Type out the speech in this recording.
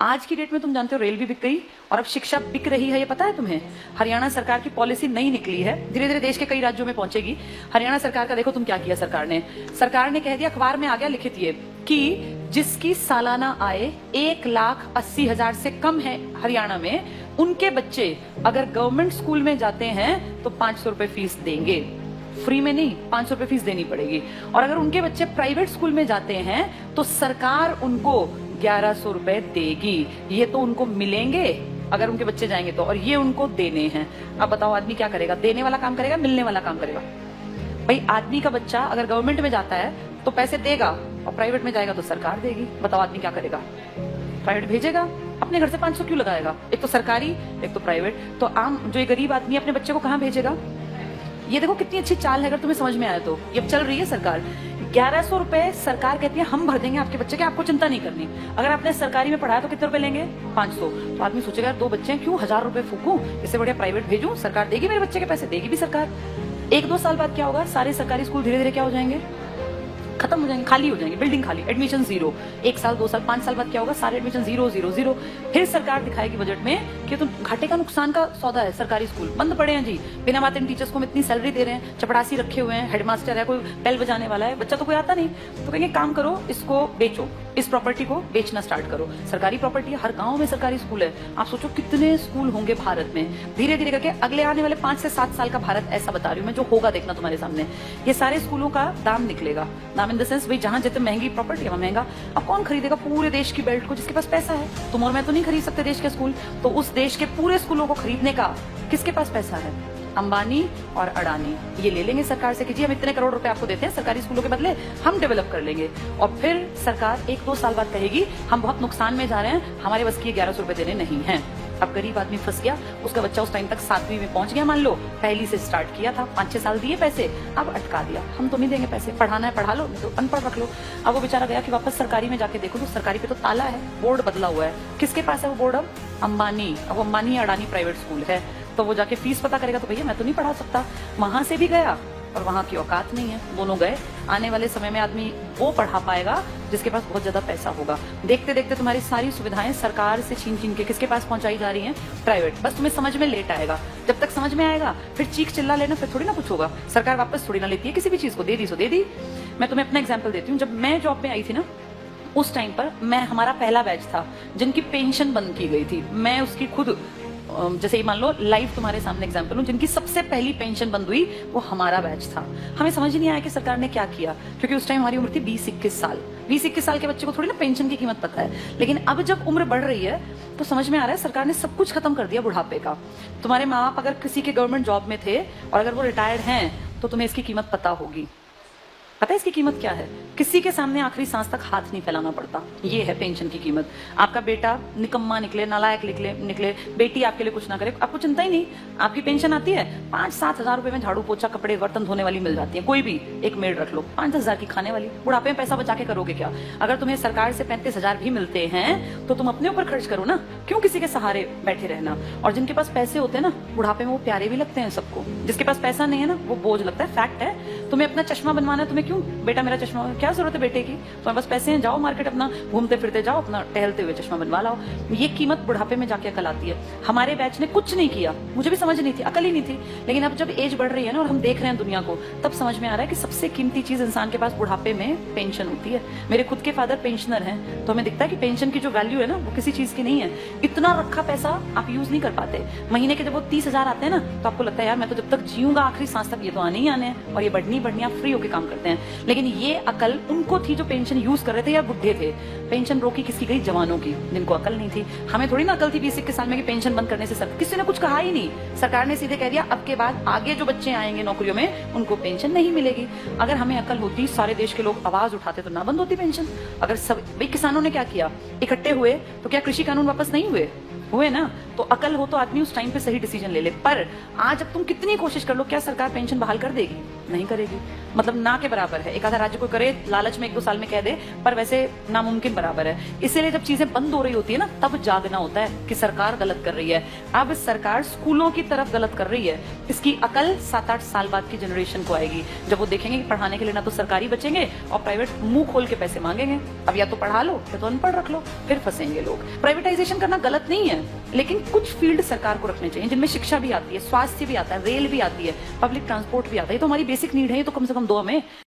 आज की डेट में तुम जानते हो रेल भी बिक गई और अब शिक्षा बिक रही है, ये पता है तुम्हें? हरियाणा सरकार की पॉलिसी नई निकली है, धीरे धीरे देश के कई राज्यों में पहुंचेगी। हरियाणा सरकार का देखो तुम क्या किया। सरकार ने कह दिया, अखबार में आ गया लिखित ये कि जिसकी सालाना आय 1,80,000 से कम है हरियाणा में, उनके बच्चे अगर गवर्नमेंट स्कूल में जाते हैं तो 500 रुपए फीस देंगे। फ्री में नहीं, 500 रुपए फीस देनी पड़ेगी। और अगर उनके बच्चे प्राइवेट स्कूल में जाते हैं तो सरकार उनको 1100 रुपए देगी। ये तो उनको मिलेंगे अगर उनके बच्चे जाएंगे तो, और ये उनको देने हैं। अब बताओ आदमी क्या करेगा? देने वाला काम करेगा, मिलने वाला काम करेगा? भाई आदमी का बच्चा अगर गवर्नमेंट में जाता है तो पैसे देगा और प्राइवेट में जाएगा तो सरकार देगी। बताओ आदमी क्या करेगा? प्राइवेट भेजेगा। अपने घर से 500 क्यों लगाएगा? एक तो सरकारी, एक तो प्राइवेट। तो आम जो ये गरीब आदमी अपने बच्चे को कहाँ भेजेगा? ये देखो कितनी अच्छी चाल है, अगर तुम्हें समझ में आया तो। ये चल रही है सरकार। 1100 रुपए सरकार कहती है हम भर देंगे आपके बच्चे के, आपको चिंता नहीं करनी। अगर आपने सरकारी में पढ़ाया तो कितने रुपए लेंगे? 500। तो आदमी सोचेगा 2 बच्चे हैं, क्यों 1000 रुपए फूकूं, इससे बढ़िया प्राइवेट भेजूं, सरकार देगी मेरे बच्चे के पैसे, देगी भी सरकार। 1-2 साल बाद क्या होगा? सारे सरकारी स्कूल धीरे धीरे क्या हो जाएंगे? खत्म हो जाएंगे, खाली हो जाएंगे, बिल्डिंग खाली, एडमिशन 0। 1 साल 2 साल 5 साल बाद क्या होगा? सारे एडमिशन 0 0 0। फिर सरकार दिखाएगी बजट में कि तुम घाटे का नुकसान का सौदा है, सरकारी स्कूल बंद पड़े हैं जी, बिना बात इन टीचर्स को हम इतनी सैलरी दे रहे हैं, चपड़ासी रखे हुए हैं, हेडमास्टर है, कोई बेल बजाने वाला है, बच्चा तो कोई आता नहीं। तो कहेंगे काम करो, इसको बेचो, इस प्रॉपर्टी को बेचना स्टार्ट करो। सरकारी प्रॉपर्टी है, हर गांव में सरकारी स्कूल है। आप सोचो कितने स्कूल होंगे भारत में। धीरे धीरे करके अगले आने वाले 5 से 7 साल का भारत ऐसा बता रही हूँ मैं, जो होगा देखना तुम्हारे सामने। ये सारे स्कूलों का दाम निकलेगा। दाम इन द सेंस, भाई जहां जितने महंगी प्रॉपर्टी है महंगा। अब कौन खरीदेगा पूरे देश की बेल्ट को? जिसके पास पैसा है। तुम और मैं तो नहीं खरीद सकते देश के स्कूल, तो उस देश के पूरे स्कूलों को खरीदने का किसके पास पैसा है? अंबानी और अडानी ये ले लेंगे सरकार से कि जी हम इतने करोड़ रुपए आपको देते हैं सरकारी स्कूलों के बदले, हम डेवलप कर लेंगे। और फिर सरकार 1-2 साल बाद कहेगी हम बहुत नुकसान में जा रहे हैं, हमारे बस की 1100 रुपए देने नहीं है। अब गरीब आदमी फंस गया, उसका बच्चा उस टाइम तक 7वीं में पहुंच गया, मान लो पहली से स्टार्ट किया था, 5-6 साल दिए पैसे, अब अटका दिया, हम तो नहीं देंगे पैसे, पढ़ाना है पढ़ा लो, नहीं तो अनपढ़ रख लो। अब वो बेचारा गया कि वापस सरकारी में जाके देखो तो सरकारी पे तो ताला है, बोर्ड बदला हुआ है। किसके पास है वो बोर्ड? अब अंबानी। अब अंबानी अडानी प्राइवेट स्कूल है, तो वो जाके फीस पता करेगा तो भैया मैं तो नहीं पढ़ा सकता। वहां से भी गया और वहां की औकात नहीं है, दोनों गए। आने वाले समय में आदमी वो पढ़ा पाएगा जिसके पास बहुत ज्यादा पैसा होगा। देखते देखते तुम्हारी सारी सुविधाएं सरकार से छीन छीन के किसके पास पहुंचाई जा रही हैं? प्राइवेट। बस तुम्हें समझ में लेट आएगा, जब तक समझ में आएगा फिर चीख चिल्ला लेना, फिर थोड़ी ना कुछ होगा। सरकार वापस थोड़ी ना लेती है किसी भी चीज को, दे दी सो दे दी। मैं तुम्हें अपना एग्जाम्पल देती हूँ। जब मैं जॉब में आई थी ना, उस टाइम पर हमारा पहला बैच था जिनकी पेंशन बंद की गई थी। मैं उसकी खुद, जैसे ही मान लो लाइव तुम्हारे सामने एग्जांपल हूं, जिनकी सबसे पहली पेंशन बंद हुई वो हमारा बैच था। हमें समझ नहीं आया कि सरकार ने क्या किया, क्योंकि उस टाइम हमारी उम्र थी 20-21 साल। 20-21 साल के बच्चे को थोड़ी ना पेंशन की कीमत पता है। लेकिन अब जब उम्र बढ़ रही है तो समझ में आ रहा है सरकार ने सब कुछ खत्म कर दिया बुढ़ापे का। तुम्हारे माँ बाप अगर किसी के गवर्नमेंट जॉब में थे और अगर वो रिटायर्ड हैं तो तुम्हें इसकी कीमत पता होगी। पता है इसकी कीमत क्या है? किसी के सामने आखिरी सांस तक हाथ नहीं फैलाना पड़ता। ये है पेंशन की कीमत। आपका बेटा निकम्मा निकले, नालायक निकले, बेटी आपके लिए कुछ ना करे, आपको चिंता ही नहीं। आपकी पेंशन आती है, 5-7 हजार रुपए में झाड़ू पोछा कपड़े बर्तन धोने वाली मिल जाती है। कोई भी एक मेड रख लो, 5-10 हजार की खाने वाली। बुढ़ापे में पैसा बचा के करोगे क्या? अगर तुम्हें सरकार से 35 हजार भी मिलते हैं तो तुम अपने ऊपर खर्च करो ना, क्यों किसी के सहारे बैठे रहना? और जिनके पास पैसे होते हैं ना, बुढ़ापे में वो प्यारे भी लगते हैं सबको। जिसके पास पैसा नहीं है ना, वो बोझ लगता है। फैक्ट है। तुम्हें अपना चश्मा बनवाना है, तुम्हें क्यों बेटा मेरा चश्मा, क्या जरूरत है बेटे की? तुम्हारे पास पैसे हैं, जाओ मार्केट, अपना घूमते फिरते जाओ, अपना टहलते हुए चश्मा बनवा लाओ। ये कीमत बुढ़ापे में जाके अकल आती है। हमारे बैच ने कुछ नहीं किया, मुझे भी समझ नहीं थी, अकल ही नहीं थी। लेकिन अब जब एज बढ़ रही है ना और हम देख रहे हैं दुनिया को, तब समझ में आ रहा है कि सबसे कीमती चीज इंसान के पास बुढ़ापे में पेंशन होती है। मेरे खुद के फादर पेंशनर हैं, तो हमें दिखता है कि पेंशन की जो वैल्यू है ना वो किसी चीज की नहीं है। इतना रखा पैसा आप यूज नहीं कर पाते। महीने के जब वो 30 हजार आते हैं ना, तो आपको लगता है यार मैं तो जब तक जीऊंगा आखिरी सांस तक ये तो आने ही आने हैं, और ये बढ़नी आप फ्री होकर काम करते हैं। लेकिन ये अकल उनको थी जो पेंशन यूज कर रहे थे या बुढ़े थे। पेंशन रोकी किसकी गई? जवानों की, जिनको अकल नहीं थी। हमें थोड़ी ना अकल थी 20-21 साल में कि पेंशन बंद करने से किसी ने कुछ कहा ही नहीं। सरकार ने सीधे कह दिया अब के बाद आगे जो बच्चे आएंगे नौकरियों में उनको पेंशन नहीं मिलेगी। अगर हमें अकल होती, सारे देश के लोग आवाज उठाते तो ना बंद होती पेंशन। अगर सब भाई किसानों ने क्या किया, इकट्ठे हुए तो क्या कृषि कानून वापस नहीं हुए ना? तो अकल हो तो आदमी उस टाइम पे सही डिसीजन ले ले। पर आज अब तुम कितनी कोशिश कर लो, क्या सरकार पेंशन बहाल कर देगी? नहीं करेगी। मतलब ना के बराबर है। एक आधा राज्य को करे, लालच में 1-2 साल में कह दे, पर वैसे नामुमकिन बराबर है। इसीलिए जब चीजें बंद हो रही होती है ना, तब जागना होता है कि सरकार गलत कर रही है। अब सरकार स्कूलों की तरफ गलत कर रही है। इसकी अकल 7-8 साल बाद की जनरेशन को आएगी, जब वो देखेंगे कि पढ़ाने के लिए ना तो सरकारी बचेंगे और प्राइवेट मुंह खोल के पैसे मांगेंगे। अब या तो पढ़ा लो या तो अनपढ़ रख लो, फिर फंसेंगे लोग। प्राइवेटाइजेशन करना गलत नहीं है, लेकिन कुछ फील्ड सरकार को रखने चाहिए जिनमें शिक्षा भी आती है, स्वास्थ्य भी आता है, रेल भी आती है, पब्लिक ट्रांसपोर्ट भी आता है। ये तो हमारी बेसिक नीड है, ये तो कम से कम दो हमें।